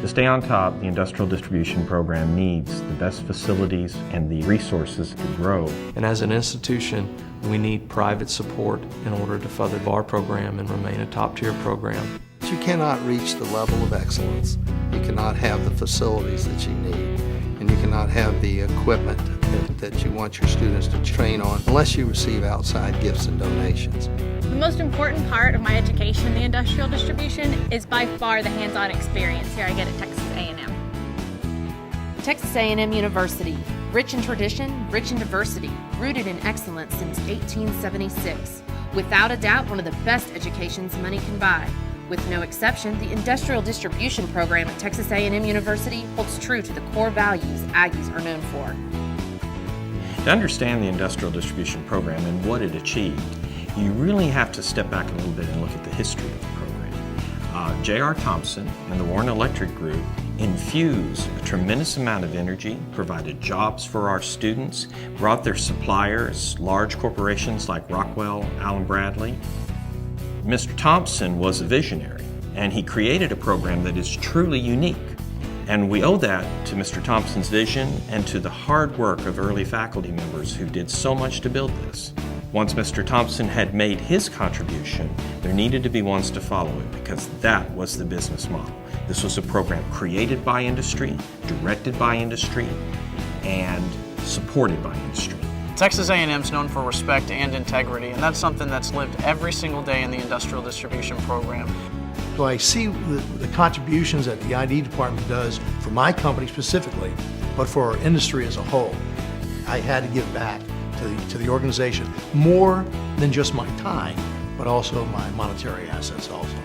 To stay on top, the industrial distribution program needs the best facilities and the resources to grow. And as an institution, we need private support in order to further our program and remain a top-tier program. You cannot reach the level of excellence. You cannot have the facilities that you need, and you cannot have the equipment that you want your students to train on unless you receive outside gifts and donations. The most important part of my education in the industrial distribution is by far the hands-on experience here I get at Texas A&M. Texas A&M University, rich in tradition, rich in diversity, rooted in excellence since 1876. Without a doubt, one of the best educations money can buy. With no exception, the industrial distribution program at Texas A&M University holds true to the core values Aggies are known for. To understand the industrial distribution program and what it achieved, you really have to step back a little bit and look at the history of the program. J.R. Thompson and the Warren Electric Group infused a tremendous amount of energy, provided jobs for our students, brought their suppliers, large corporations like Rockwell, Allen Bradley. Mr. Thompson was a visionary, and he created a program that is truly unique. And we owe that to Mr. Thompson's vision and to the hard work of early faculty members who did so much to build this. Once Mr. Thompson had made his contribution, there needed to be ones to follow it because that was the business model. This was a program created by industry, directed by industry, and supported by industry. Texas A&M is known for respect and integrity, and that's something that's lived every single day in the industrial distribution program. So I see the contributions that the ID department does for my company specifically, but for our industry as a whole. I had to give back to the organization more than just my time, but also my monetary assets also.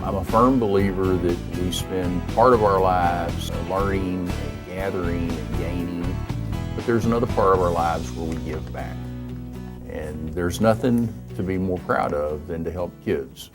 I'm a firm believer that we spend part of our lives learning and gathering and gaining, but there's another part of our lives where we give back. And there's nothing to be more proud of than to help kids.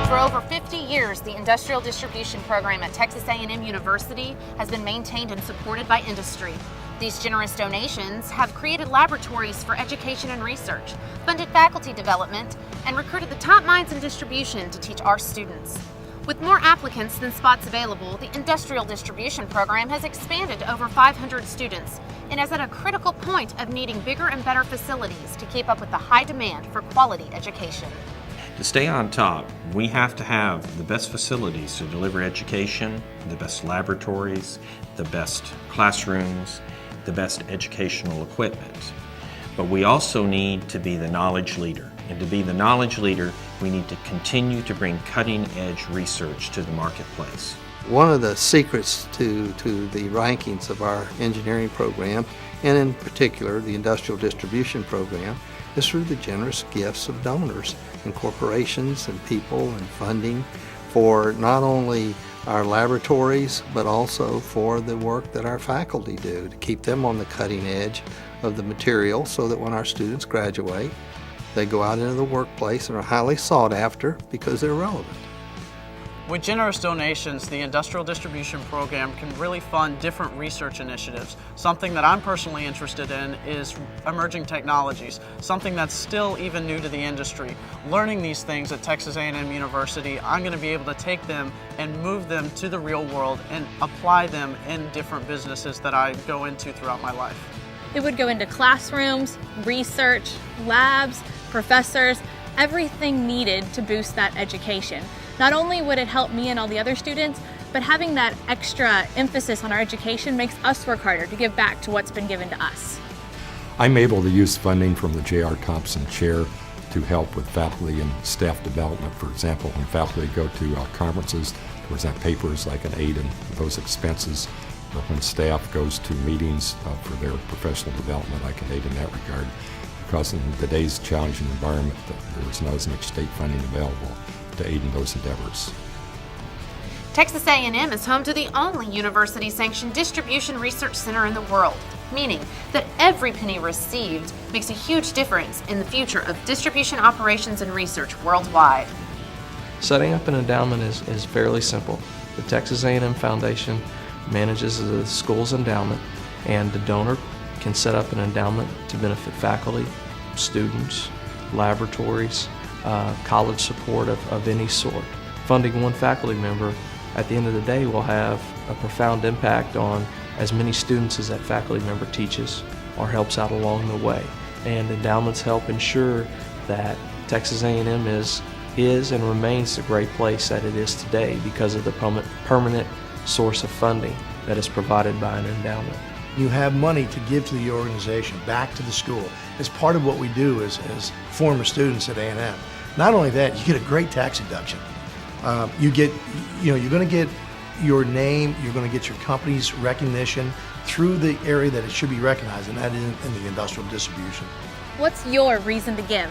For over 50 years, the industrial distribution program at Texas A&M University has been maintained and supported by industry. These generous donations have created laboratories for education and research, funded faculty development, and recruited the top minds in distribution to teach our students. With more applicants than spots available, the industrial distribution program has expanded to over 500 students and is at a critical point of needing bigger and better facilities to keep up with the high demand for quality education. To stay on top, we have to have the best facilities to deliver education, the best laboratories, the best classrooms, the best educational equipment. But we also need to be the knowledge leader. And to be the knowledge leader, we need to continue to bring cutting-edge research to the marketplace. One of the secrets to the rankings of our engineering program, and in particular the industrial distribution program, is through the generous gifts of donors and corporations and people and funding for not only our laboratories, but also for the work that our faculty do to keep them on the cutting edge of the material so that when our students graduate, they go out into the workplace and are highly sought after because they're relevant. With generous donations, the industrial distribution program can really fund different research initiatives. Something that I'm personally interested in is emerging technologies, something that's still even new to the industry. Learning these things at Texas A&M University, I'm going to be able to take them and move them to the real world and apply them in different businesses that I go into throughout my life. It would go into classrooms, research, labs, professors, everything needed to boost that education. Not only would it help me and all the other students, but having that extra emphasis on our education makes us work harder to give back to what's been given to us. I'm able to use funding from the J.R. Thompson Chair to help with faculty and staff development. For example, when faculty go to conferences to present papers, I can aid in those expenses. Or when staff goes to meetings for their professional development, I can aid in that regard. Because in today's challenging environment, there is not as much state funding available to aid in those endeavors. Texas A&M is home to the only university-sanctioned distribution research center in the world, meaning that every penny received makes a huge difference in the future of distribution operations and research worldwide. Setting up an endowment is fairly simple. The Texas A&M Foundation manages the school's endowment, and the donor can set up an endowment to benefit faculty, students, laboratories, college support of any sort. funding one faculty member at the end of the day will have a profound impact on as many students as that faculty member teaches or helps out along the way. And endowments help ensure that Texas A&M is and remains the great place that it is today because of the permanent source of funding that is provided by an endowment. You have money to give to the organization, back to the school. It's part of what we do as former students at A&M. Not only that, you get a great tax deduction. You're going to get your name, you're going to get your company's recognition through the area that it should be recognized, and that is in the industrial distribution. What's your reason to give?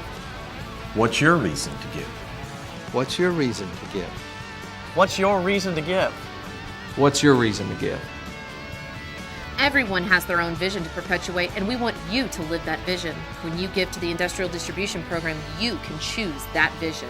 What's your reason to give? What's your reason to give? What's your reason to give? What's your reason to give? Everyone has their own vision to perpetuate, and we want you to live that vision. When you give to the Industrial Distribution Program, you can choose that vision.